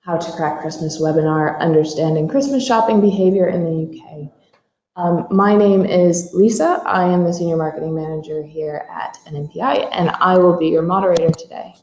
How to Crack Christmas webinar, Understanding Christmas Shopping Behavior in the UK. My name is Lisa. I am the Senior Marketing Manager here at NMPI, and I will be your moderator today.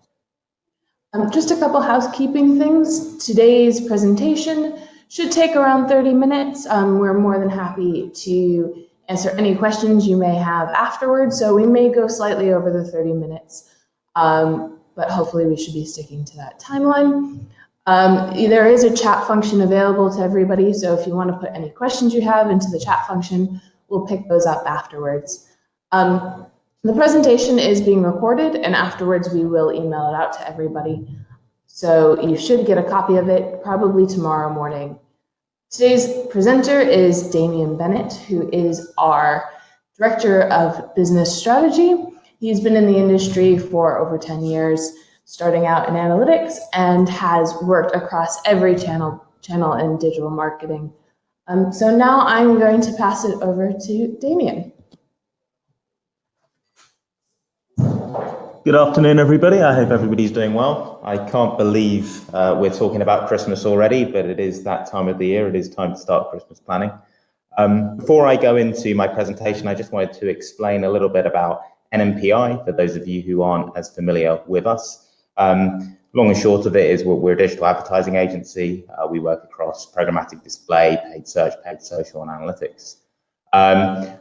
Just a couple housekeeping things. Today's presentation should take around 30 minutes. We're more than happy to answer any questions you may have afterwards, so we may go slightly over the 30 minutes, but hopefully we should be sticking to that timeline. There is a chat function available to everybody, so if you want to put any questions you have into the chat function, we'll pick those up afterwards. The presentation is being recorded, and afterwards we will email it out to everybody. So you should get a copy of it probably tomorrow morning. Today's presenter is Damien Bennett, who is our Director of Business Strategy. He's been in the industry for over 10 years, starting out in analytics, and has worked across every channel in digital marketing. So now I'm going to pass it over to Damien. Good afternoon, everybody. I hope everybody's doing well. I can't believe we're talking about Christmas already, but it is that time of the year. It is time to start Christmas planning. Before I go into my presentation, I just wanted to explain a little bit about NMPI for those of you who aren't as familiar with us. Long and short of it is we're a digital advertising agency. We work across programmatic display, paid search, paid social, and analytics.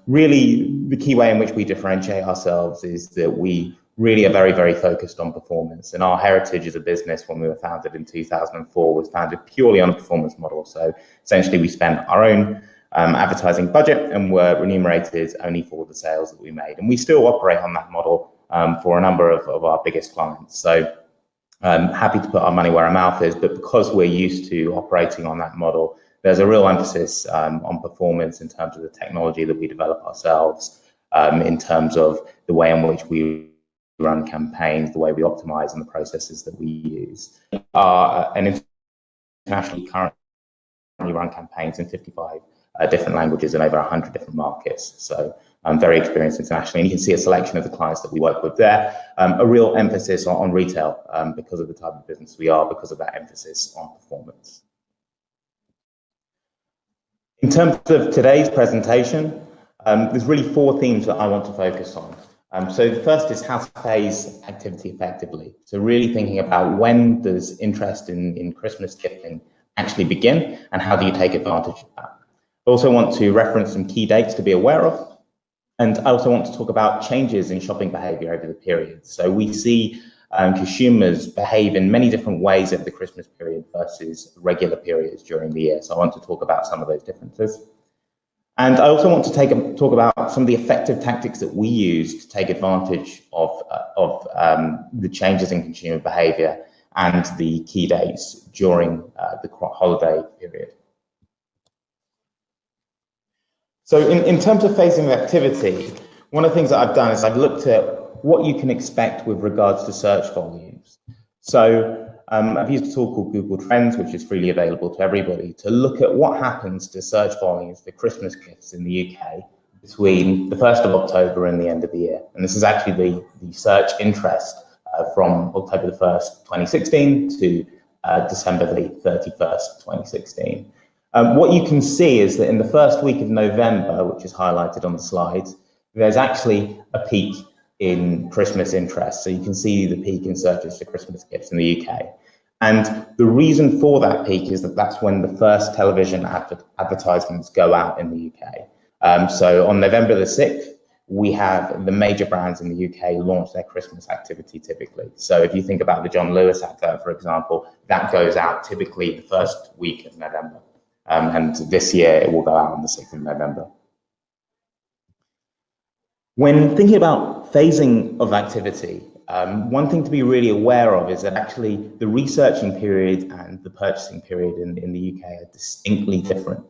Really, the key way in which we differentiate ourselves is that we really are very, very focused on performance. And our heritage as a business, when we were founded in 2004, was founded purely on a performance model. So essentially, we spent our own advertising budget and were remunerated only for the sales that we made. And we still operate on that model for a number of our biggest clients. So happy to put our money where our mouth is, but because we're used to operating on that model, there's a real emphasis on performance in terms of the technology that we develop ourselves, in terms of the way in which we run campaigns, the way we optimize, and the processes that we use. And internationally currently run campaigns in 55 different languages and over 100 different markets. So I'm very experienced internationally, and you can see a selection of the clients that we work with there. A real emphasis on retail because of the type of business we are, because of that emphasis on performance. In terms of today's presentation, there's really four themes that I want to focus on. So the first is how to phase activity effectively. So really thinking about when does interest in Christmas gifting actually begin, and how do you take advantage of that. I also want to reference some key dates to be aware of. And I also want to talk about changes in shopping behavior over the period. So we see consumers behave in many different ways over the Christmas period versus regular periods during the year. So I want to talk about some of those differences. And I also want to talk about some of the effective tactics that we use to take advantage of the changes in consumer behavior and the key dates during the holiday period. So in terms of phasing the activity, one of the things that I've done is I've looked at what you can expect with regards to search volumes. So I've used a tool called Google Trends, which is freely available to everybody, to look at what happens to search volumes for Christmas gifts in the UK between the 1st of October and the end of the year. And this is actually the search interest from October the 1st, 2016 to December the 31st, 2016. What you can see is that in the first week of November, which is highlighted on the slides, there's actually a peak in Christmas interest. So you can see the peak in searches for Christmas gifts in the UK. And the reason for that peak is that that's when the first television advertisements go out in the UK. So on November the 6th, we have the major brands in the UK launch their Christmas activity typically. So if you think about the John Lewis advert, for example, that goes out typically the first week of November. And this year it will go out on the 6th of November. When thinking about phasing of activity, one thing to be really aware of is that actually the researching period and the purchasing period in the UK are distinctly different.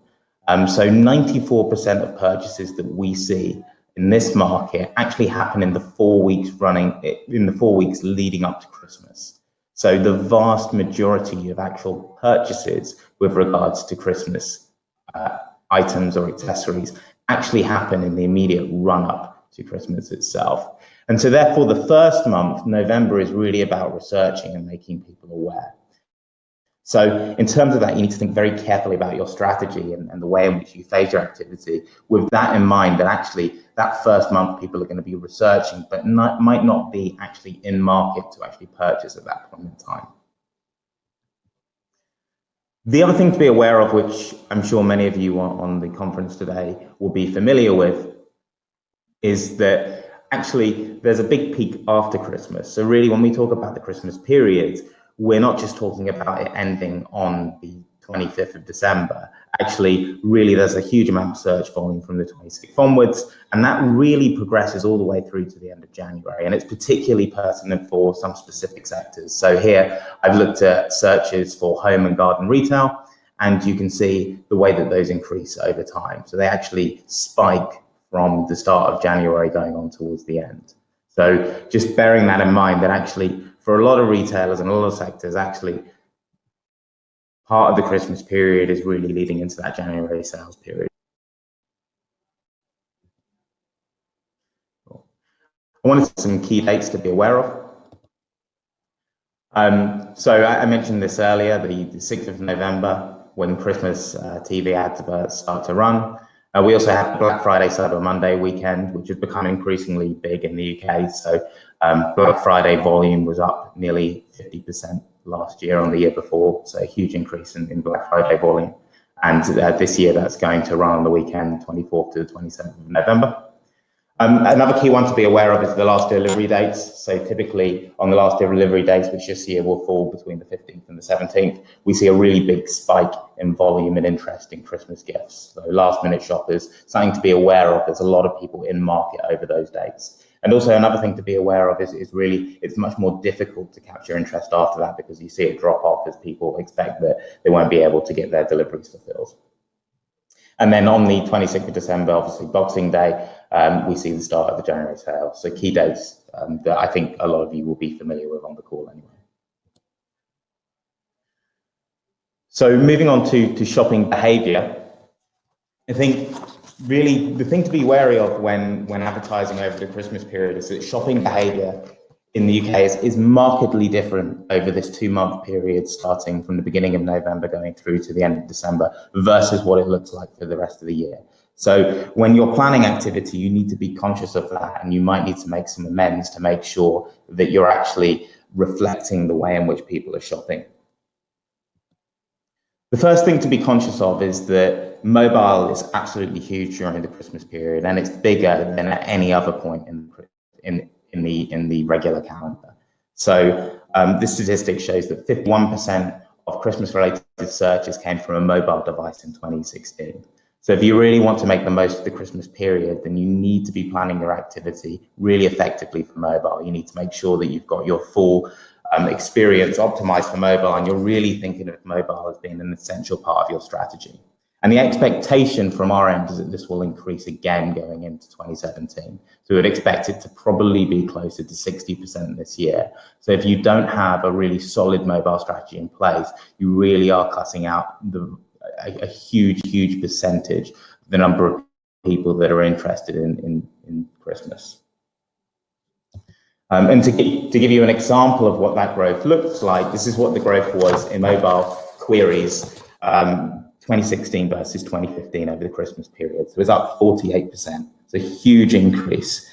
So 94% of purchases that we see in this market actually happen in the 4 weeks leading up to Christmas. So the vast majority of actual purchases with regards to Christmas items or accessories actually happen in the immediate run-up to Christmas itself. And so therefore the first month, November, is really about researching and making people aware. So in terms of that, you need to think very carefully about your strategy and the way in which you phase your activity, with that in mind, that actually that first month people are going to be researching, but might not be actually in market to actually purchase at that point in time. The other thing to be aware of, which I'm sure many of you on the conference today will be familiar with, is that actually there's a big peak after Christmas. So really, when we talk about the Christmas period, we're not just talking about it ending on the 25th of December. Actually, really, there's a huge amount of search volume from the 26th onwards, and that really progresses all the way through to the end of January. And it's particularly pertinent for some specific sectors. So here, I've looked at searches for home and garden retail, and you can see the way that those increase over time. So they actually spike from the start of January going on towards the end. So just bearing that in mind, that actually for a lot of retailers and a lot of sectors, actually part of the Christmas period is really leading into that January sales period. I wanted some key dates to be aware of. So I mentioned this earlier, the 6th of November, when Christmas TV adverts start to run. We also have Black Friday, Cyber Monday weekend, which has become increasingly big in the UK. So Black Friday volume was up nearly 50% last year on the year before. So a huge increase in Black Friday volume. And this year that's going to run on the weekend, 24th to the 27th of November. Another key one to be aware of is the last delivery dates. So typically on the last delivery dates, which this year will fall between the 15th and the 17th, we see a really big spike in volume and interest in Christmas gifts. So last minute shoppers, something to be aware of. There's a lot of people in market over those dates. And also another thing to be aware of is really, it's much more difficult to capture interest after that, because you see it drop off as people expect that they won't be able to get their deliveries fulfilled. And then on the 26th of December, obviously Boxing Day, we see the start of the January sale. So key dates that I think a lot of you will be familiar with on the call anyway. So moving on to shopping behavior, I think really the thing to be wary of when advertising over the Christmas period is that shopping behavior in the UK is markedly different over this 2-month period, starting from the beginning of November going through to the end of December, versus what it looks like for the rest of the year. So when you're planning activity, you need to be conscious of that, and you might need to make some amends to make sure that you're actually reflecting the way in which people are shopping. The first thing to be conscious of is that mobile is absolutely huge during the Christmas period, and it's bigger than at any other point in the regular calendar. So this statistic shows that 51% of Christmas-related searches came from a mobile device in 2016. So if you really want to make the most of the Christmas period, then you need to be planning your activity really effectively for mobile. You need to make sure that you've got your full experience optimized for mobile, and you're really thinking of mobile as being an essential part of your strategy. And the expectation from our end is that this will increase again going into 2017. So we'd expect it to probably be closer to 60% this year. So if you don't have a really solid mobile strategy in place, you really are cutting out a huge percentage of the number of people that are interested in Christmas. And to give you an example of what that growth looks like, this is what the growth was in mobile queries 2016 versus 2015 over the Christmas period. So it's up 48%. It's a huge increase,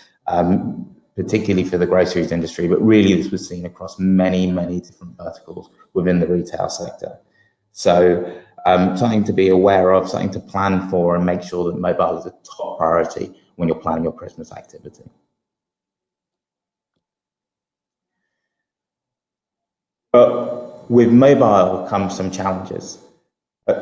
particularly for the groceries industry, but really this was seen across many different verticals within the retail sector. So something to be aware of, something to plan for, and make sure that mobile is a top priority when you're planning your Christmas activity. But with mobile comes some challenges.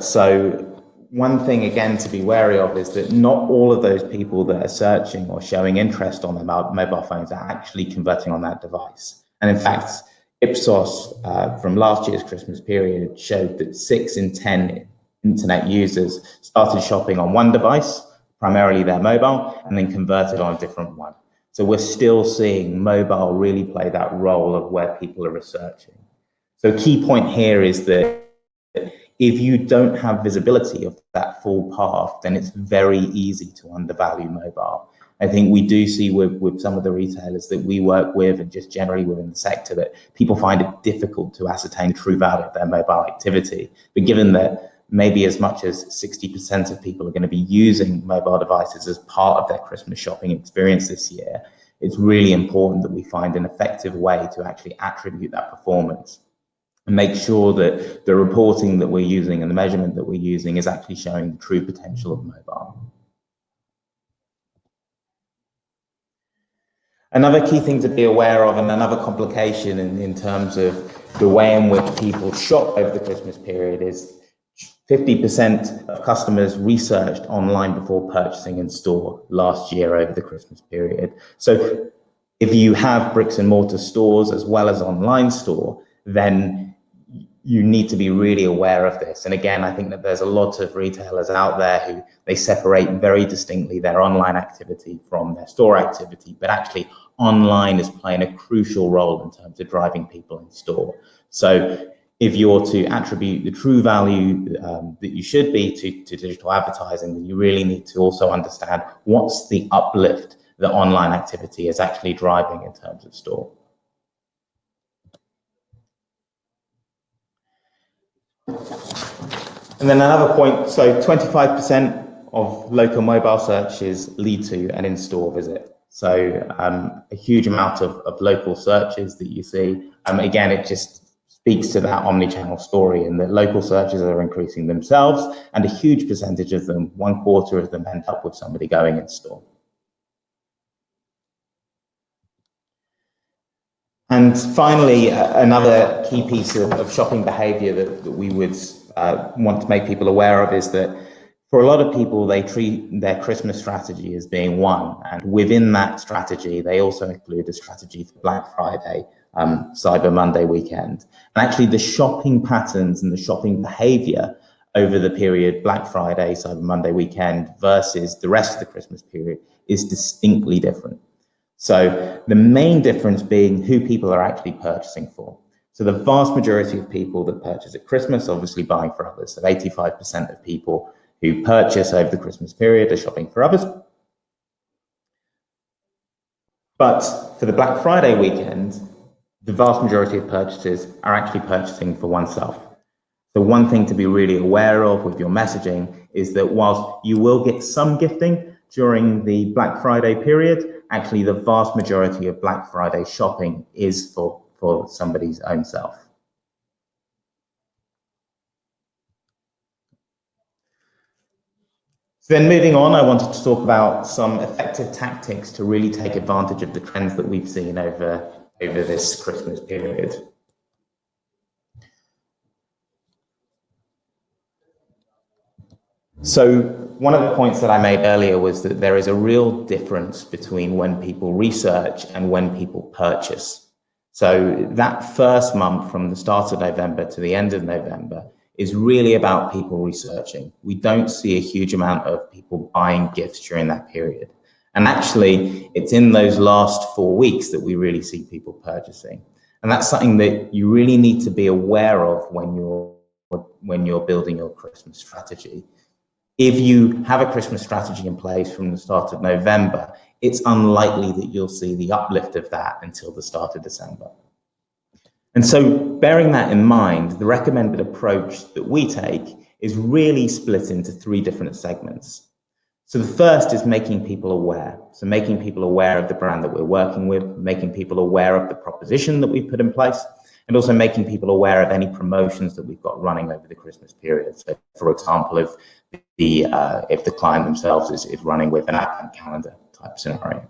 So one thing, again, to be wary of is that not all of those people that are searching or showing interest on their mobile phones are actually converting on that device. And in fact, Ipsos from last year's Christmas period showed that 6 in 10 internet users started shopping on one device, primarily their mobile, and then converted on a different one. So we're still seeing mobile really play that role of where people are researching. So a key point here is that if you don't have visibility of that full path, then it's very easy to undervalue mobile. I think we do see with some of the retailers that we work with, and just generally within the sector, that people find it difficult to ascertain the true value of their mobile activity. But given that maybe as much as 60% of people are going to be using mobile devices as part of their Christmas shopping experience this year, it's really important that we find an effective way to actually attribute that performance and make sure that the reporting that we're using and the measurement that we're using is actually showing the true potential of mobile. Another key thing to be aware of, and another complication in terms of the way in which people shop over the Christmas period, is 50% of customers researched online before purchasing in store last year over the Christmas period. So if you have bricks and mortar stores as well as online store, then you need to be really aware of this. And again, I think that there's a lot of retailers out there who they separate very distinctly their online activity from their store activity, but actually online is playing a crucial role in terms of driving people in store. So if you're to attribute the true value that you should be to digital advertising, then you really need to also understand what's the uplift that online activity is actually driving in terms of store. And then another point, so 25% of local mobile searches lead to an in-store visit. So a huge amount of local searches that you see. Again, it just speaks to that omni-channel story, and that local searches are increasing themselves, and a huge percentage of them, 1/4 of them, end up with somebody going in store. And finally, another key piece of shopping behavior that we would want to make people aware of is that for a lot of people, they treat their Christmas strategy as being one. And within that strategy, they also include a strategy for Black Friday, Cyber Monday weekend. And actually the shopping patterns and the shopping behavior over the period Black Friday, Cyber Monday weekend versus the rest of the Christmas period is distinctly different. So the main difference being who people are actually purchasing for. So the vast majority of people that purchase at Christmas, obviously buying for others. So 85% of people who purchase over the Christmas period are shopping for others. But for the Black Friday weekend, the vast majority of purchases are actually purchasing for oneself. So one thing to be really aware of with your messaging is that whilst you will get some gifting during the Black Friday period, actually the vast majority of Black Friday shopping is for somebody's own self. So then moving on, I wanted to talk about some effective tactics to really take advantage of the trends that we've seen over this Christmas period. So one of the points that I made earlier was that there is a real difference between when people research and when people purchase. So that first month from the start of November to the end of November is really about people researching. We don't see a huge amount of people buying gifts during that period. And actually, it's in those last 4 weeks that we really see people purchasing. And that's something that you really need to be aware of when you're building your Christmas strategy. If you have a Christmas strategy in place from the start of November, it's unlikely that you'll see the uplift of that until the start of December. And so bearing that in mind, the recommended approach that we take is really split into 3 different segments. So the first is making people aware. So making people aware of the brand that we're working with, making people aware of the proposition that we've put in place, and also making people aware of any promotions that we've got running over the Christmas period. So for example, if the client themselves is running with an advent calendar type scenario.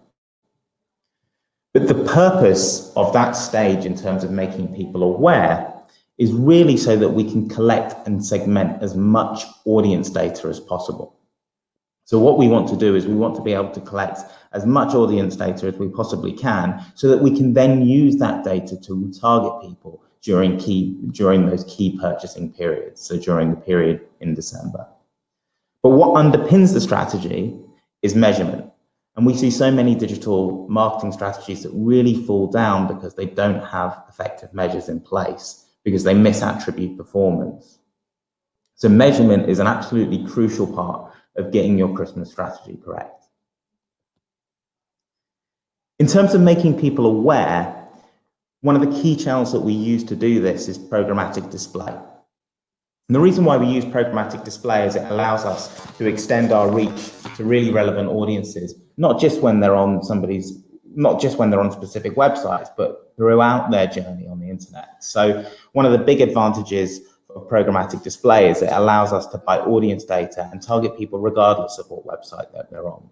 But the purpose of that stage in terms of making people aware is really so that we can collect and segment as much audience data as possible. So what we want to do is we want to be able to collect as much audience data as we possibly can so that we can then use that data to retarget people during those key purchasing periods, so during the period in December. But what underpins the strategy is measurement. And we see so many digital marketing strategies that really fall down because they don't have effective measures in place, because they misattribute performance. So measurement is an absolutely crucial part of getting your Christmas strategy correct. In terms of making people aware, one of the key channels that we use to do this is programmatic display. And the reason why we use programmatic display is it allows us to extend our reach to really relevant audiences, not just when they're on specific websites, but throughout their journey on the internet. So one of the big advantages of programmatic display is it allows us to buy audience data and target people regardless of what website that they're on.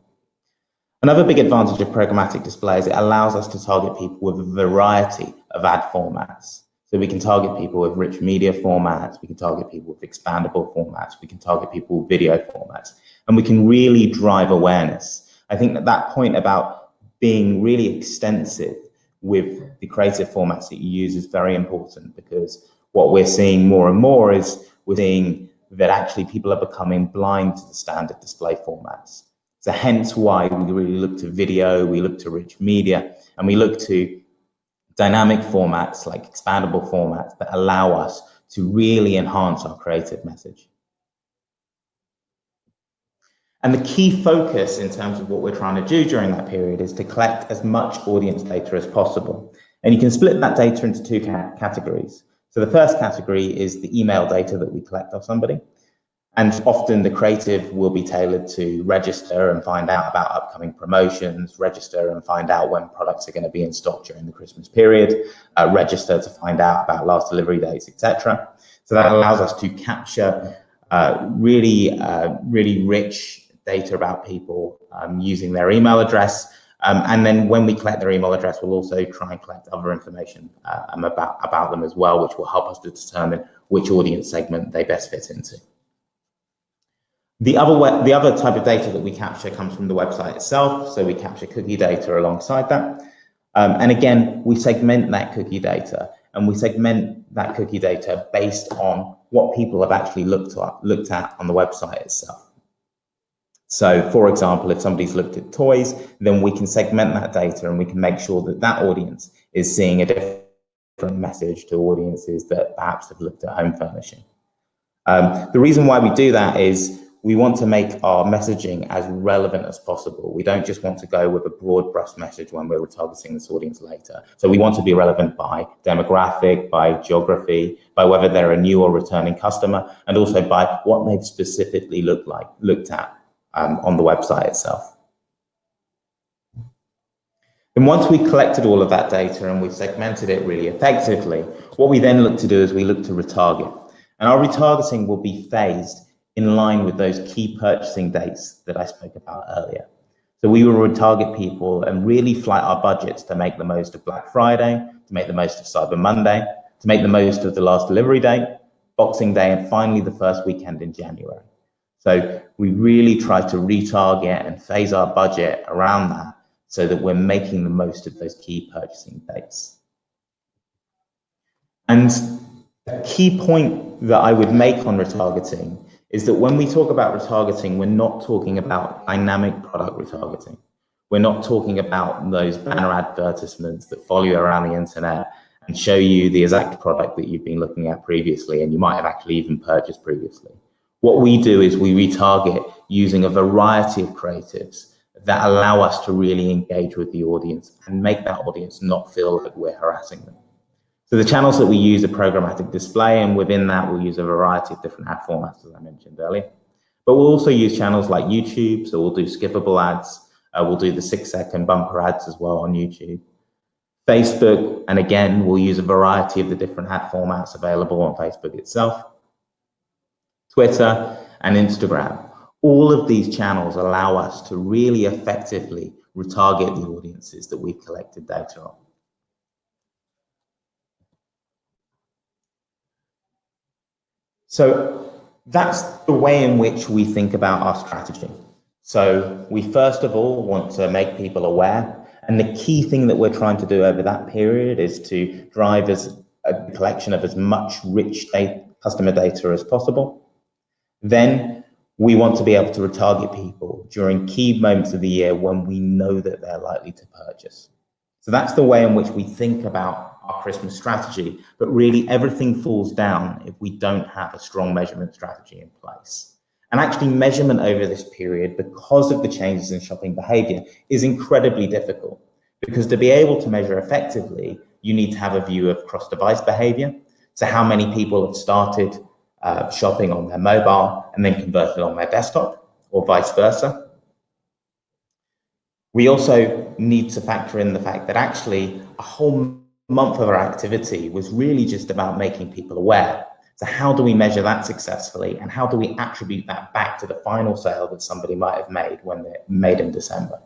Another big advantage of programmatic display is it allows us to target people with a variety of ad formats. So we can target people with rich media formats, we can target people with expandable formats, we can target people with video formats, and we can really drive awareness. I think that point about being really extensive with the creative formats that you use is very important, because what we're seeing more and more is we're seeing that actually people are becoming blind to the standard display formats. So hence why we really look to video, we look to rich media, and we look to dynamic formats like expandable formats that allow us to really enhance our creative message. And the key focus in terms of what we're trying to do during that period is to collect as much audience data as possible. And you can split that data into two categories. So the first category is the email data that we collect of somebody. And often the creative will be tailored to register and find out about upcoming promotions, register and find out when products are going to be in stock during the Christmas period, register to find out about last delivery dates, etc. So that allows us to capture really rich data about people using their email address. And then when we collect their email address, we'll also try and collect other information about them as well, which will help us to determine which audience segment they best fit into. The other type of data that we capture comes from the website itself. So we capture cookie data alongside that. And again, we segment that cookie data, and we segment that cookie data based on what people have actually looked at on the website itself. So for example, if somebody's looked at toys, then we can segment that data and we can make sure that that audience is seeing a different message to audiences that perhaps have looked at home furnishing. The reason why we do that is we want to make our messaging as relevant as possible. We don't just want to go with a broad brush message when we're retargeting this audience later. So we want to be relevant by demographic, by geography, by whether they're a new or returning customer, and also by what they've specifically looked at on the website itself. And once we collected all of that data and we've segmented it really effectively, what we then look to do is we look to retarget. And our retargeting will be phased in line with those key purchasing dates that I spoke about earlier. So we will retarget people and really flight our budgets to make the most of Black Friday, to make the most of Cyber Monday, to make the most of the last delivery date, Boxing Day, and finally the first weekend in January. So we really try to retarget and phase our budget around that so that we're making the most of those key purchasing dates. And a key point that I would make on retargeting is that when we talk about retargeting, we're not talking about dynamic product retargeting. We're not talking about those banner advertisements that follow you around the internet and show you the exact product that you've been looking at previously and you might have actually even purchased previously. What we do is we retarget using a variety of creatives that allow us to really engage with the audience and make that audience not feel like we're harassing them. So the channels that we use are programmatic display, and within that we'll use a variety of different ad formats, as I mentioned earlier. But we'll also use channels like YouTube, so we'll do skippable ads, we'll do the 6-second bumper ads as well on YouTube. Facebook, and again, we'll use a variety of the different ad formats available on Facebook itself. Twitter and Instagram. All of these channels allow us to really effectively retarget the audiences that we've collected data on. So that's the way in which we think about our strategy. So we first of all want to make people aware, and the key thing that we're trying to do over that period is to drive a collection of as much rich customer data as possible. Then we want to be able to retarget people during key moments of the year when we know that they're likely to purchase. So that's the way in which we think about our Christmas strategy, but really everything falls down if we don't have a strong measurement strategy in place. And actually measurement over this period, because of the changes in shopping behavior, is incredibly difficult, Because to be able to measure effectively, you need to have a view of cross-device behavior. So how many people have started shopping on their mobile and then converted on their desktop, or vice versa. We also need to factor in the fact that actually a whole month of our activity was really just about making people aware. So how do we measure that successfully, and how do we attribute that back to the final sale that somebody might have made when they made in December?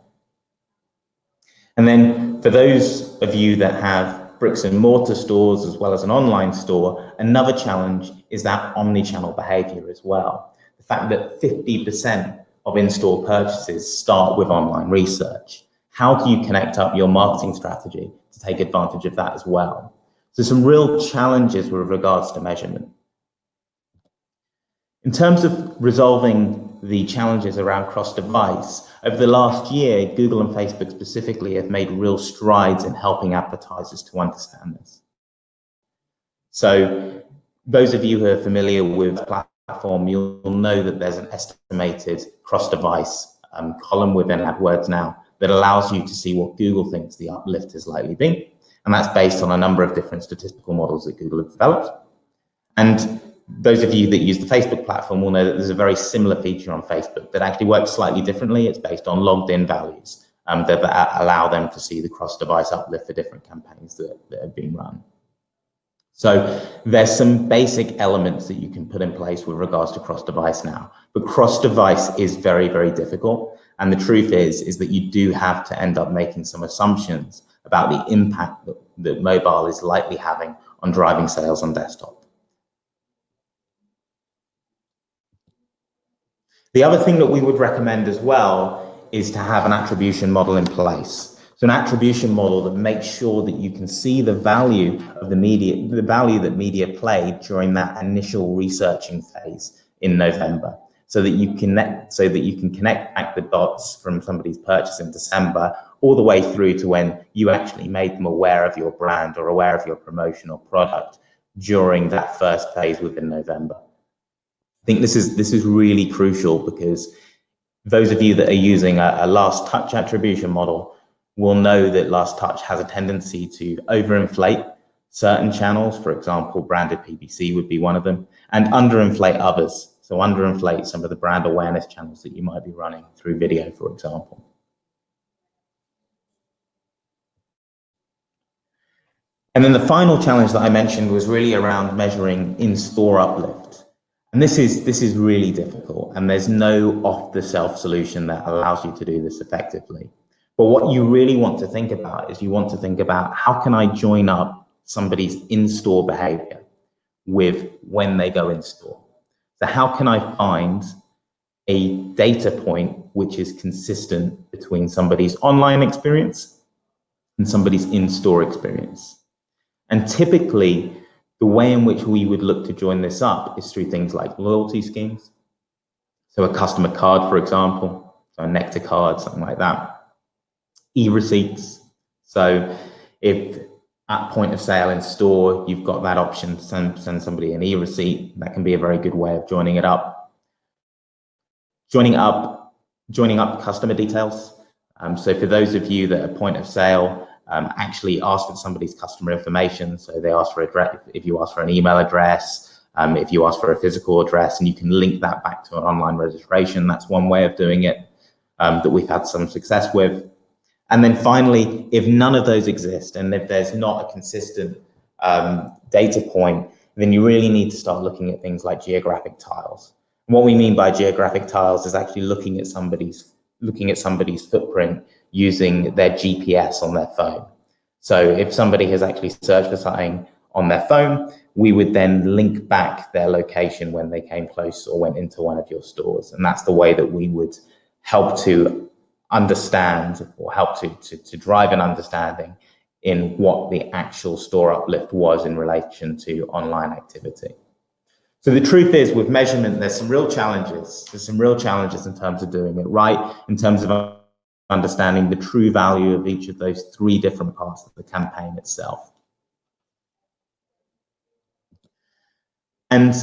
And then for those of you that have bricks and mortar stores as well as an online store, another challenge is that omni-channel behavior as well. The fact that 50% of in-store purchases start with online research. How do you connect up your marketing strategy to take advantage of that as well? So some real challenges with regards to measurement. In terms of resolving the challenges around cross-device, over the last year, Google and Facebook specifically have made real strides in helping advertisers to understand this. So those of you who are familiar with the platform, you'll know that there's an estimated cross-device column within AdWords now that allows you to see what Google thinks the uplift has likely been. And that's based on a number of different statistical models that Google have developed. And those of you that use the Facebook platform will know that there's a very similar feature on Facebook that actually works slightly differently. It's based on logged in values that allow them to see the cross-device uplift for different campaigns that have been run. So there's some basic elements that you can put in place with regards to cross-device now, but cross-device is very, very difficult. And the truth is that you do have to end up making some assumptions about the impact that mobile is likely having on driving sales on desktop. The other thing that we would recommend as well is to have an attribution model in place. So an attribution model that makes sure that you can see the value of the media, the value that media played during that initial researching phase in November, so that you can connect back the dots from somebody's purchase in December all the way through to when you actually made them aware of your brand or aware of your promotion or product during that first phase within November. I think this is really crucial, because those of you that are using a last touch attribution model will know that last touch has a tendency to overinflate certain channels. For example, branded PPC would be one of them, and underinflate others. So underinflate some of the brand awareness channels that you might be running through video, for example. And then the final challenge that I mentioned was really around measuring in-store uplift. And this is really difficult, and there's no off-the-shelf solution that allows you to do this effectively. But what you really want to think about is you want to think about, how can I join up somebody's in-store behavior with when they go in-store? So how can I find a data point which is consistent between somebody's online experience and somebody's in-store experience? And typically, the way in which we would look to join this up is through things like loyalty schemes. So a customer card, for example, so a Nectar card, something like that. E-receipts. So if at point of sale in store, you've got that option to send somebody an e-receipt, that can be a very good way of joining it up. Joining up customer details. So for those of you that are point of sale, actually ask for somebody's customer information. So they ask for address, if you ask for an email address, if you ask for a physical address, and you can link that back to an online registration. That's one way of doing it that we've had some success with. And then finally, if none of those exist, and if there's not a consistent data point, then you really need to start looking at things like geographic tiles. And what we mean by geographic tiles is actually looking at somebody's footprint using their GPS on their phone. So if somebody has actually searched for something on their phone, we would then link back their location when they came close or went into one of your stores. And that's the way that we would help to understand, or help to drive an understanding in what the actual store uplift was in relation to online activity. So the truth is, with measurement, there's some real challenges. There's some real challenges in terms of doing it right, in terms of understanding the true value of each of those three different parts of the campaign itself. And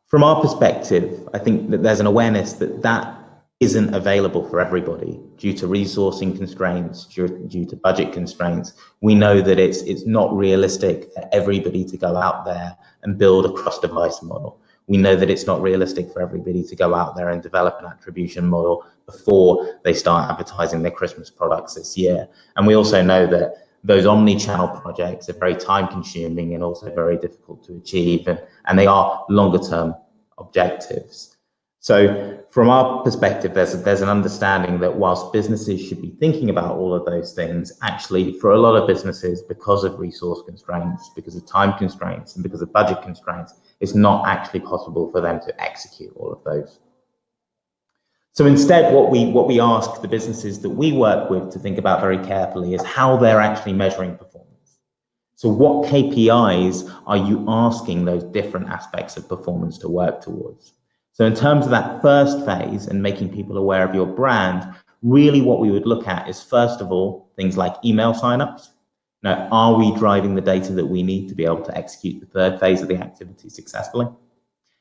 from our perspective, I think that there's an awareness that isn't available for everybody due to resourcing constraints, due to budget constraints. We know that it's not realistic for everybody to go out there and build a cross-device model. We know that it's not realistic for everybody to go out there and develop an attribution model before they start advertising their Christmas products this year. And we also know that those omni-channel projects are very time-consuming and also very difficult to achieve, and they are longer-term objectives. So from our perspective, there's an understanding that whilst businesses should be thinking about all of those things, actually for a lot of businesses, because of resource constraints, because of time constraints, and because of budget constraints, it's not actually possible for them to execute all of those. So instead, what we ask the businesses that we work with to think about very carefully is how they're actually measuring performance. So what KPIs are you asking those different aspects of performance to work towards? So in terms of that first phase and making people aware of your brand, really what we would look at is, first of all, things like email signups. Now, are we driving the data that we need to be able to execute the third phase of the activity successfully?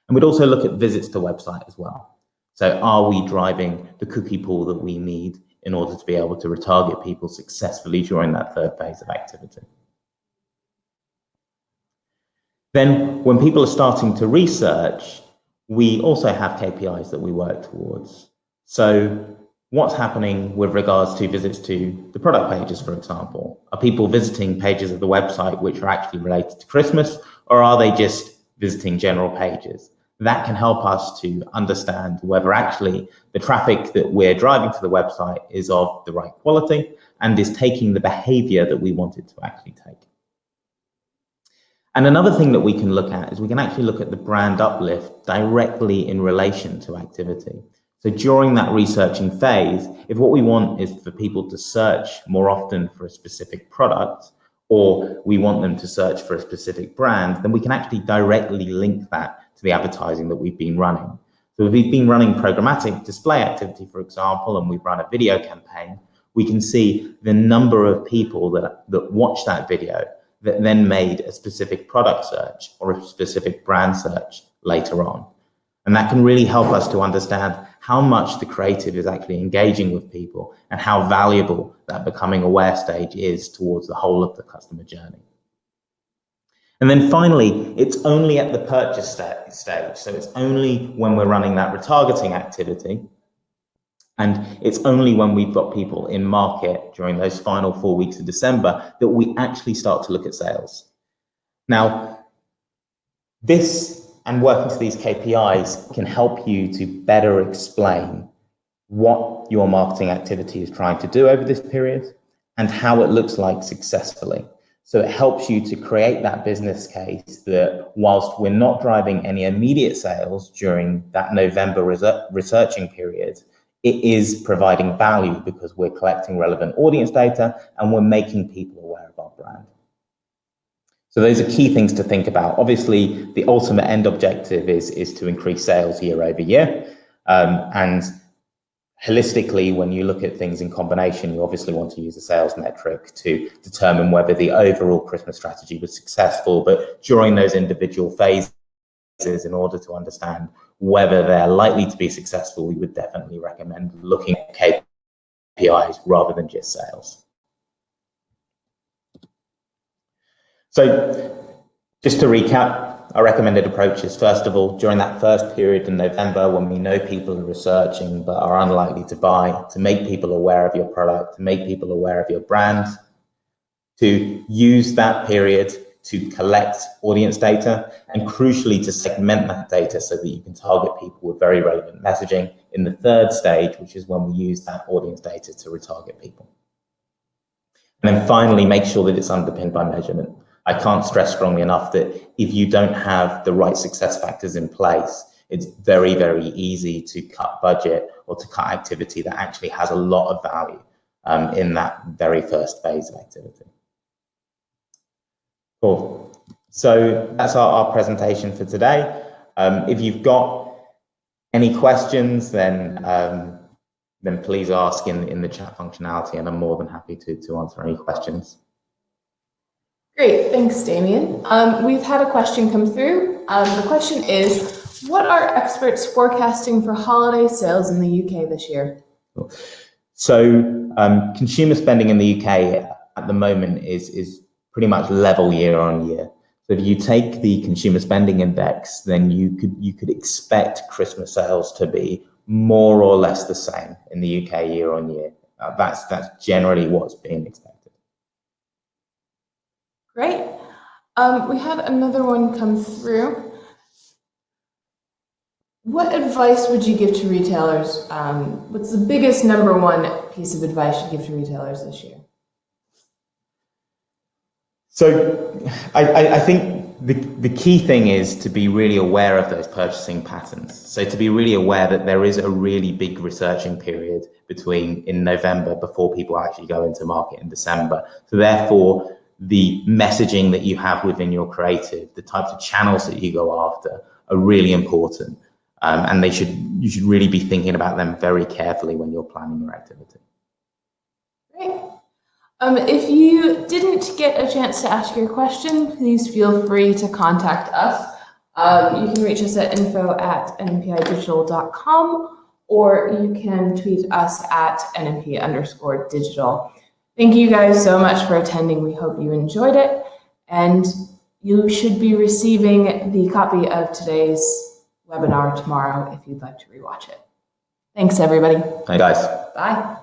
And we'd also look at visits to website as well. So are we driving the cookie pool that we need in order to be able to retarget people successfully during that third phase of activity? Then when people are starting to research, we also have KPIs that we work towards. So what's happening with regards to visits to the product pages, for example? Are people visiting pages of the website which are actually related to Christmas, or are they just visiting general pages? That can help us to understand whether actually the traffic that we're driving to the website is of the right quality and is taking the behavior that we want it to actually take. And another thing that we can look at is we can actually look at the brand uplift directly in relation to activity. So during that researching phase, if what we want is for people to search more often for a specific product, or we want them to search for a specific brand, then we can actually directly link that to the advertising that we've been running. So if we've been running programmatic display activity, for example, and we've run a video campaign, we can see the number of people that watch that video that then made a specific product search or a specific brand search later on. And that can really help us to understand how much the creative is actually engaging with people and how valuable that becoming aware stage is towards the whole of the customer journey. And then finally, it's only at the purchase stage. So it's only when we're running that retargeting activity, and it's only when we've got people in market during those final 4 weeks of December that we actually start to look at sales. Now, this and working to these KPIs can help you to better explain what your marketing activity is trying to do over this period and how it looks like successfully. So it helps you to create that business case that whilst we're not driving any immediate sales during that November researching period, it is providing value because we're collecting relevant audience data and we're making people aware of our brand. So those are key things to think about. Obviously, the ultimate end objective is to increase sales year over year. And holistically, when you look at things in combination, you obviously want to use a sales metric to determine whether the overall Christmas strategy was successful. But during those individual phases, in order to understand whether they're likely to be successful, we would definitely recommend looking at KPIs rather than just sales. So just to recap, our recommended approach is, first of all, during that first period in November when we know people are researching but are unlikely to buy, to make people aware of your product, to make people aware of your brand, to use that period to collect audience data, and crucially to segment that data so that you can target people with very relevant messaging in the third stage, which is when we use that audience data to retarget people. And then finally, make sure that it's underpinned by measurement. I can't stress strongly enough that if you don't have the right success factors in place, it's very, very easy to cut budget or to cut activity that actually has a lot of value in that very first phase of activity. Cool. So that's our presentation for today. If you've got any questions, then please ask in the chat functionality, and I'm more than happy to answer any questions. Great, thanks, Damien. We've had a question come through. The question is, What are experts forecasting for holiday sales in the UK this year? So consumer spending in the UK at the moment is pretty much level year on year. So if you take the consumer spending index, then you could expect Christmas sales to be more or less the same in the UK year on year. That's generally what's being expected. Great. We had another one come through. What advice would you give to retailers? What's the biggest number one piece of advice you give to retailers this year? So I think the key thing is to be really aware of those purchasing patterns. So to be really aware that there is a really big researching period in November before people actually go into market in December. So therefore, the messaging that you have within your creative, the types of channels that you go after are really important. And you should really be thinking about them very carefully when you're planning your activity. Great. If you didn't get a chance to ask your question, please feel free to contact us. You can reach us at info@nmpidigital.com, or you can tweet us at @nmp_digital. Thank you guys so much for attending. We hope you enjoyed it, and you should be receiving the copy of today's webinar tomorrow if you'd like to rewatch it. Thanks, everybody. Hey, guys. Bye.